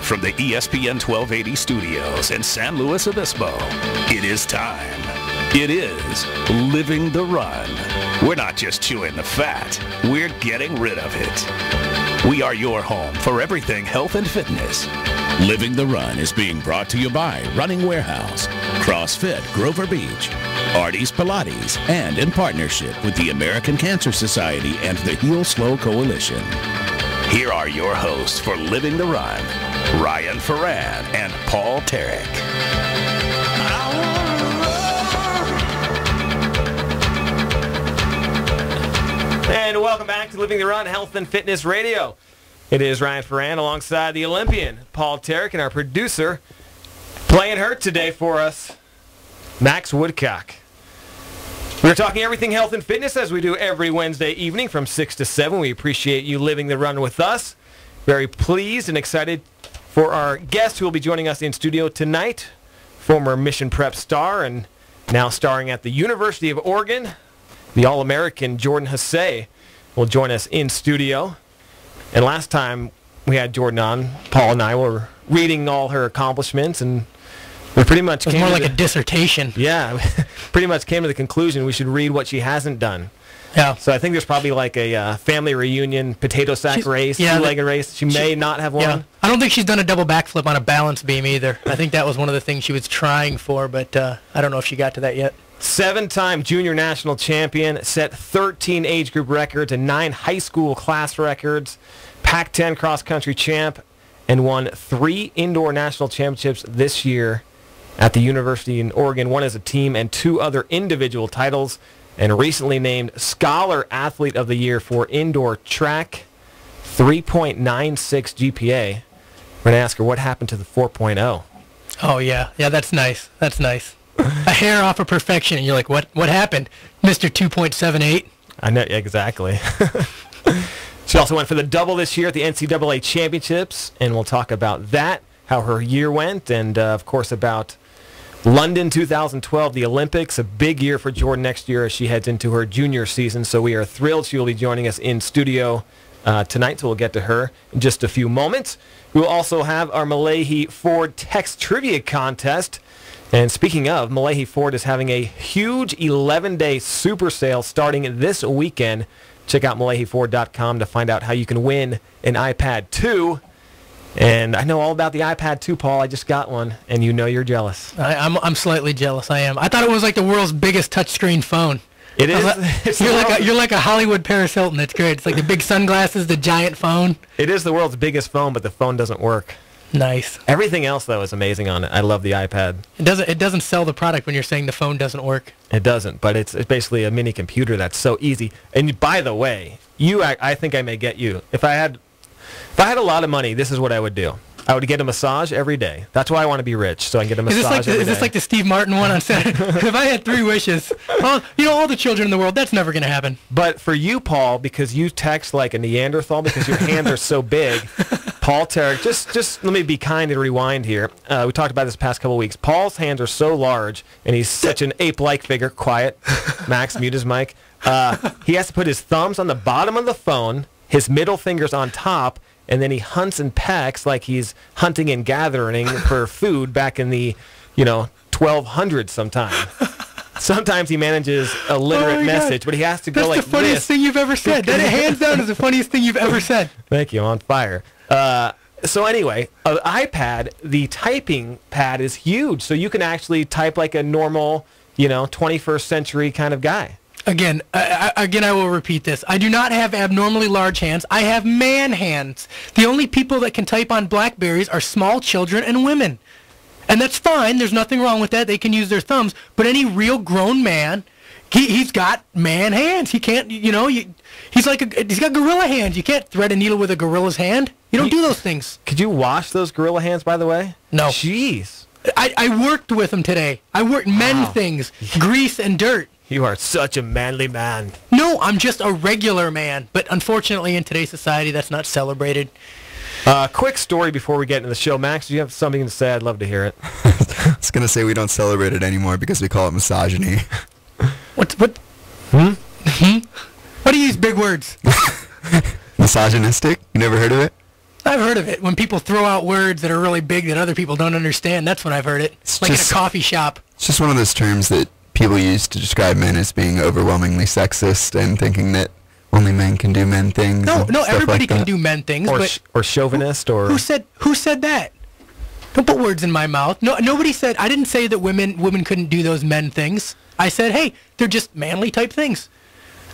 Live from the ESPN 1280 studios in San Luis Obispo, it is time. It is Living the Run. We're not just chewing the fat, we're getting rid of it. We are your home for everything health and fitness. Living the Run is being brought to you by Running Warehouse, CrossFit Grover Beach, Artie's Pilates, and in partnership with the American Cancer Society and the Heal Slow Coalition. Here are your hosts for Living the Run, Ryan Ferran and Paul Tarek. And welcome back to Living the Run, Health and Fitness Radio. It is Ryan Ferran alongside the Olympian, Paul Tarek, and our producer playing hurt today for us, Max Woodcock. We're talking everything health and fitness as we do every Wednesday evening from 6 to 7. We appreciate you living the run with us. Very pleased and excited for our guest who will be joining us in studio tonight, former Mission Prep star and now starring at the University of Oregon. The All-American Jordan Hasay will join us in studio. And last time we had Jordan on, Paul and I were reading all her accomplishments, and we pretty much came more like a dissertation. Yeah, pretty much came to the conclusion we should read what she hasn't done. Yeah. So I think there's probably like a family reunion, potato sack race, two-legged race. She may not have won. Yeah. I don't think she's done a double backflip on a balance beam either. I think that was one of the things she was trying for, but I don't know if she got to that yet. 7-time junior national champion, set 13 age group records and 9 high school class records, Pac-10 cross-country champ, and won 3 indoor national championships this year at the University in Oregon, 1 as a team and 2 other individual titles, and recently named Scholar Athlete of the Year for indoor track, 3.96 GPA. We're going to ask her what happened to the 4.0. Oh, yeah. Yeah, that's nice. That's nice. A hair off of perfection, and you're like, what happened, Mr. 2.78? I know, exactly. She also went for the double this year at the NCAA Championships, and we'll talk about that, how her year went, and, of course, about London 2012, the Olympics, a big year for Jordan next year as she heads into her junior season. So we are thrilled she will be joining us in studio tonight, so we'll get to her in just a few moments. We will also have our Malahi Ford Text Trivia Contest. And speaking of, Malahi Ford is having a huge 11-day super sale starting this weekend. Check out MalahiFord.com to find out how you can win an iPad 2. And I know all about the iPad 2, Paul. I just got one, and you know you're jealous. I'm slightly jealous. I am. I thought it was like the world's biggest touchscreen phone. It is. You're like a Hollywood Paris Hilton. It's great. It's like the big sunglasses, the giant phone. It is the world's biggest phone, but the phone doesn't work. Nice. Everything else, though, is amazing on it. I love the iPad. It doesn't sell the product when you're saying the phone doesn't work. It doesn't, but it's basically a mini computer that's so easy. And by the way, I think I may get you. If I had a lot of money, this is what I would do. I would get a massage every day. That's why I want to be rich, so I can get a massage every day. Is this like the Steve Martin one on Saturday? If I had 3 wishes, all the children in the world, that's never going to happen. But for you, Paul, because you text like a Neanderthal because your hands are so big, Paul Tarek, just let me be kind and rewind here. We talked about this past couple of weeks. Paul's hands are so large, and he's such an ape-like figure. Quiet. Max, mute his mic. He has to put his thumbs on the bottom of the phone, his middle fingers on top, and then he hunts and pecks like he's hunting and gathering for food back in the, 1200s sometime. Sometimes he manages a literate message, but he has to go like this. That's the funniest thing you've ever said. That hands down is the funniest thing you've ever said. Thank you. I'm on fire. So anyway, an iPad, the typing pad is huge, so you can actually type like a normal, 21st century kind of guy. Again, I will repeat this. I do not have abnormally large hands. I have man hands. The only people that can type on BlackBerries are small children and women. And that's fine. There's nothing wrong with that. They can use their thumbs. But any real grown man, he's got man hands. He can't, he's got gorilla hands. You can't thread a needle with a gorilla's hand. You don't do those things. Could you wash those gorilla hands, by the way? No. Jeez. I worked with them today. I worked men things, grease and dirt. You are such a manly man. No, I'm just a regular man. But unfortunately, in today's society, that's not celebrated. Quick story before we get into the show. Max, do you have something to say? I'd love to hear it. I was going to say we don't celebrate it anymore because we call it misogyny. What? What do you use big words? Misogynistic? You never heard of it? I've heard of it. When people throw out words that are really big that other people don't understand, that's when I've heard it. It's like just- in a coffee shop. It's just one of those terms that people use to describe men as being overwhelmingly sexist and thinking that only men can do men things. No, and no, stuff everybody like can that. do men things, Or, but or chauvinist, or... who said that? Don't put words in my mouth. No, nobody said. I didn't say that women couldn't do those men things. I said, hey, they're just manly type things.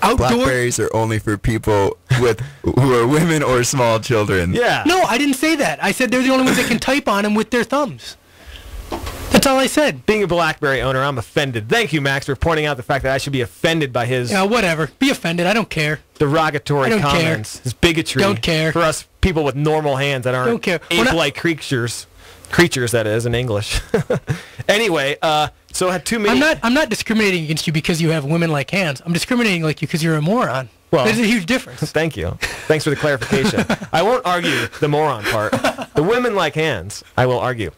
Outdoor. Blackberries are only for people who are women or small children. Yeah. No, I didn't say that. I said they're the only ones that can type on them with their thumbs. That's all I said. Being a BlackBerry owner, I'm offended. Thank you, Max, for pointing out the fact that I should be offended by his Yeah, whatever. Be offended. I don't care. derogatory I don't care. comments, his bigotry. Don't care. For us people with normal hands that aren't Don't care. We're not- ape-like creatures. Creatures, that is, in English. Anyway, so I had too many... I'm not discriminating against you because you have women-like hands. I'm discriminating like you because you're a moron. Well- There's a huge difference. Thank you. Thanks for the clarification. I won't argue the moron part. The women like hands, I will argue.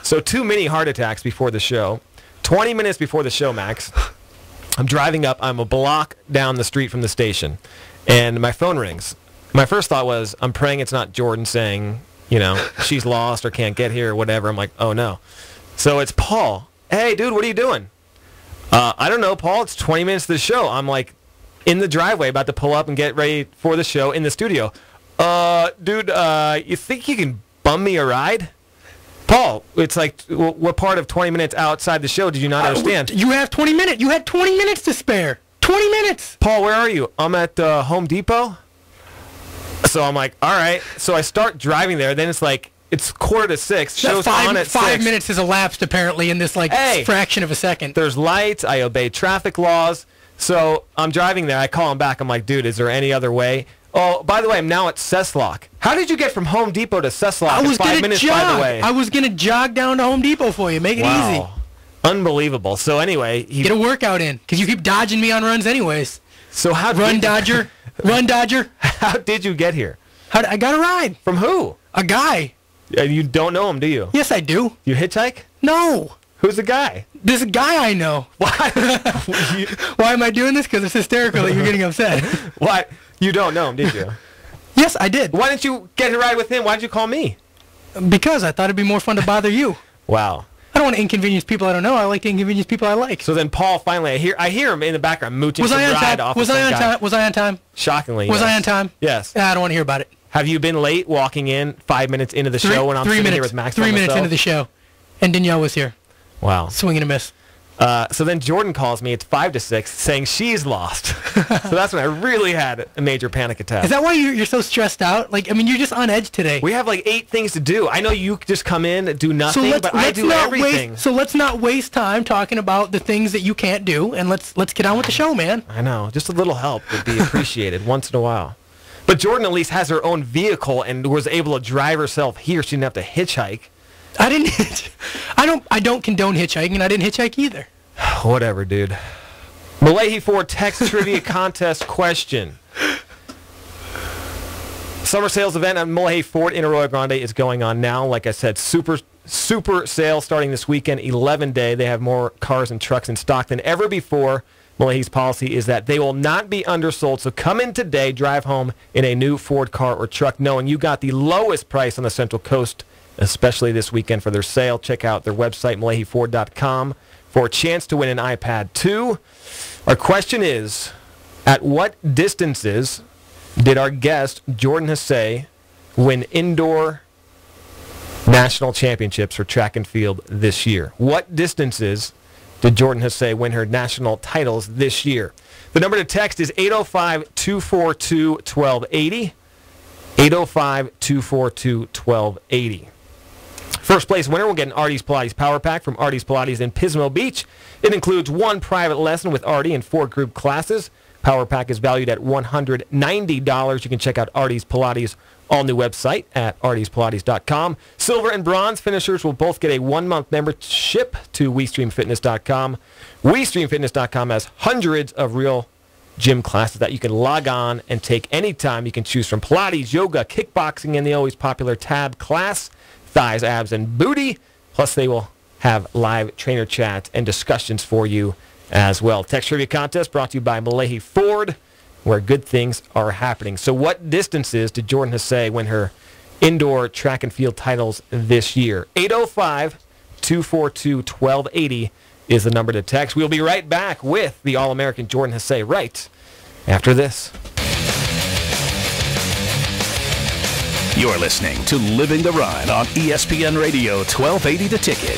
So too many heart attacks before the show. 20 minutes before the show, Max, I'm driving up. I'm a block down the street from the station, and my phone rings. My first thought was, I'm praying it's not Jordan saying, she's lost or can't get here or whatever. I'm like, oh, no. So it's Paul. Hey, dude, what are you doing? I don't know, Paul. It's 20 minutes to the show. I'm like in the driveway about to pull up and get ready for the show in the studio. Dude, you think you can bum me a ride? Paul, it's like, what part of 20 minutes outside the show did you not understand? You have 20 minutes. You had 20 minutes to spare. 20 minutes. Paul, where are you? I'm at Home Depot. So I'm like, all right. So I start driving there. Then it's like, it's 5:45. Show's on at 5 6. minutes has elapsed apparently in this Hey. fraction of a second. There's lights. I obey traffic laws. So I'm driving there. I call him back. I'm like, dude, is there any other way? Oh, by the way, I'm now at Cesslock. How did you get from Home Depot to Cesslock in 5 minutes, by the way? I was gonna jog down to Home Depot for you. Make it easy. Unbelievable. So anyway, Get a workout in, because you keep dodging me on runs anyways. So how Run, Dodger. Run, Dodger. How did you get here? I got a ride. From who? A guy. You don't know him, do you? Yes, I do. You hitchhike? No. Who's the guy? This guy I know. Why? Why am I doing this? Because it's hysterical that you're getting upset. Why? You don't know him, did you? Yes, I did. Why didn't you get a ride with him? Why did you call me? Because I thought it'd be more fun to bother you. Wow. I don't want to inconvenience people I don't know. I like to inconvenience people I like. So then Paul finally, I hear him in the background mooching Was some I on ride time? off Was of I some on guy. time? Was I on time? Shockingly, Was yes. I on time? Yes. I don't want to hear about it. Have you been late walking in 5 minutes into the show when I'm sitting here with Max by 3 minutes myself? into the show, and Danielle was here. Wow. Swing and a miss. So then Jordan calls me. It's 5 to 6, saying she's lost. So that's when I really had a major panic attack. Is that why you're so stressed out? Like, I mean, you're just on edge today. We have like 8 things to do. I know you just come in, do nothing, but I do everything. So let's not waste time talking about the things that you can't do, and let's get on with the show, man. I know. Just a little help would be appreciated once in a while. But Jordan at least has her own vehicle and was able to drive herself here. She didn't have to hitchhike. I didn't. I don't condone hitchhiking, and I didn't hitchhike either. Whatever, dude. Malahi Ford text trivia contest question. Summer sales event at Malahi Ford in Arroyo Grande is going on now. Like I said, super sale starting this weekend, 11-day. They have more cars and trucks in stock than ever before. Malahi's policy is that they will not be undersold. So come in today, drive home in a new Ford car or truck, knowing you got the lowest price on the Central Coast, especially this weekend for their sale. Check out their website, MalahiFord.com, for a chance to win an iPad 2. Our question is, at what distances did our guest, Jordan Hasay, win indoor national championships for track and field this year? What distances did Jordan Hasay win her national titles this year? The number to text is 805-242-1280. 805-242-1280. First place winner will get an Artie's Pilates Power Pack from Artie's Pilates in Pismo Beach. It includes 1 private lesson with Artie and 4 group classes. Power Pack is valued at $190. You can check out Artie's Pilates' all-new website at artiespilates.com. Silver and bronze finishers will both get a 1-month membership to WeStreamFitness.com. WeStreamFitness.com has hundreds of real gym classes that you can log on and take anytime. You can choose from Pilates, yoga, kickboxing, and the always popular tab class, thighs, abs, and booty. Plus, they will have live trainer chats and discussions for you as well. Text Trivia Contest brought to you by Malahi Ford, where good things are happening. So what distances did Jordan Hasay win her indoor track and field titles this year. 805-242-1280 is the number to text. We'll be right back with the All-American Jordan Hasay right after this. You're listening to Living the Run on ESPN Radio 1280 The Ticket.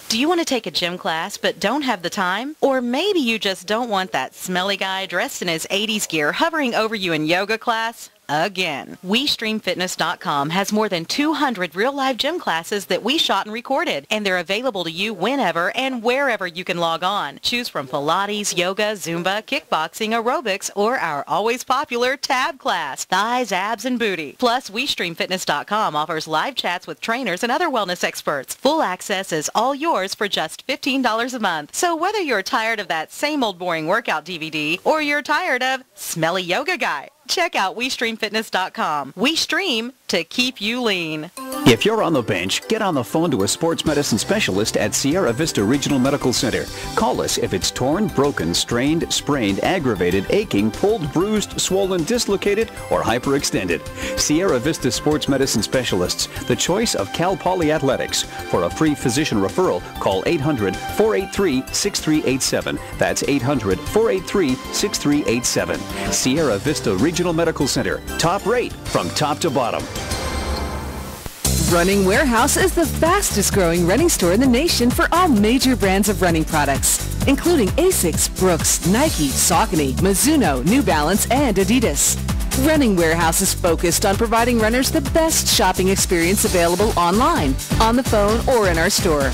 Do you want to take a gym class but don't have the time? Or maybe you just don't want that smelly guy dressed in his 80s gear hovering over you in yoga class? Again. WeStreamFitness.com has more than 200 real-life gym classes that we shot and recorded, and they're available to you whenever and wherever you can log on. Choose from Pilates, yoga, Zumba, kickboxing, aerobics, or our always popular tab class, thighs, abs, and booty. Plus, WeStreamFitness.com offers live chats with trainers and other wellness experts. Full access is all yours for just $15 a month. So whether you're tired of that same old boring workout DVD or you're tired of smelly yoga guy, check out WeStreamFitness.com. We stream to keep you lean. If you're on the bench, get on the phone to a sports medicine specialist at Sierra Vista Regional Medical Center. Call us if it's torn, broken, strained, sprained, aggravated, aching, pulled, bruised, swollen, dislocated, or hyperextended. Sierra Vista Sports Medicine Specialists, the choice of Cal Poly Athletics. For a free physician referral, call 800-483-6387. That's 800-483-6387. Sierra Vista Regional Medical Center. Top rate from top to bottom. Running Warehouse is the fastest growing running store in the nation for all major brands of running products, including Asics, Brooks, Nike, Saucony, Mizuno, New Balance, and Adidas. Running Warehouse is focused on providing runners the best shopping experience available online, on the phone, or in our store.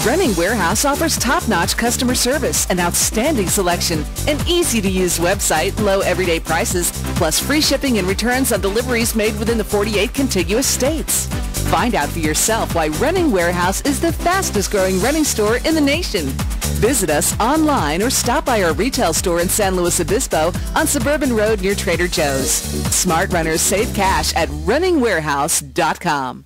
Running Warehouse offers top-notch customer service, an outstanding selection, an easy-to-use website, low everyday prices, plus free shipping and returns on deliveries made within the 48 contiguous states. Find out for yourself why Running Warehouse is the fastest-growing running store in the nation. Visit us online or stop by our retail store in San Luis Obispo on Suburban Road near Trader Joe's. Smart runners save cash at runningwarehouse.com.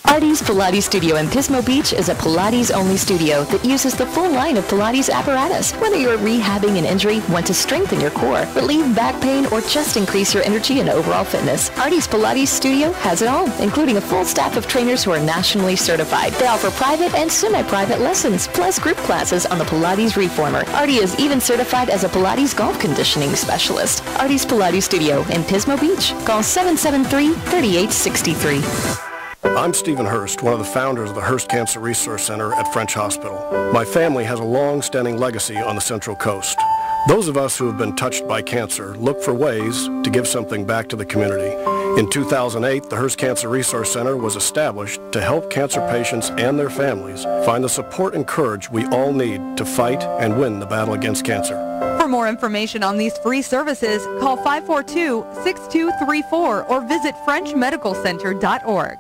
Artie's Pilates Studio in Pismo Beach is a Pilates-only studio that uses the full line of Pilates apparatus. Whether you're rehabbing an injury, want to strengthen your core, relieve back pain, or just increase your energy and overall fitness, Artie's Pilates Studio has it all, including a full staff of trainers who are nationally certified. They offer private and semi-private lessons, plus group classes on the Pilates Reformer. Artie is even certified as a Pilates golf conditioning specialist. Artie's Pilates Studio in Pismo Beach. Call 773-3863. I'm Stephen Hurst, one of the founders of the Hurst Cancer Resource Center at French Hospital. My family has a long-standing legacy on the Central Coast. Those of us who have been touched by cancer look for ways to give something back to the community. In 2008, the Hurst Cancer Resource Center was established to help cancer patients and their families find the support and courage we all need to fight and win the battle against cancer. For more information on these free services, call 542-6234 or visit FrenchMedicalCenter.org.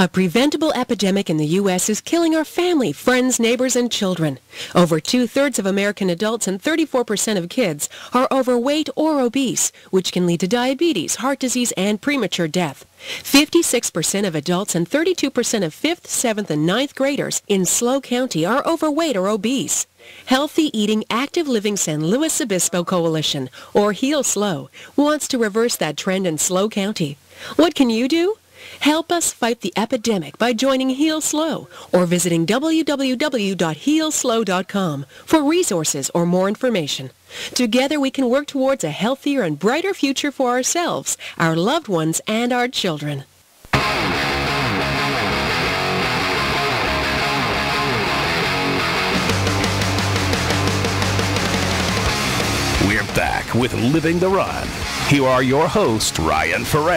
A preventable epidemic in the U.S. is killing our family, friends, neighbors, and children. Over 2/3 of American adults and 34% of kids are overweight or obese, which can lead to diabetes, heart disease, and premature death. 56% of adults and 32% of 5th, 7th, and 9th graders in SLO County are overweight or obese. Healthy Eating Active Living San Luis Obispo Coalition, or Heal SLO, wants to reverse that trend in SLO County. What can you do? Help us fight the epidemic by joining Heal SLO or visiting www.healslo.com for resources or more information. Together we can work towards a healthier and brighter future for ourselves, our loved ones, and our children. We're back with Living the Run. Here are your hosts, Ryan Ferrer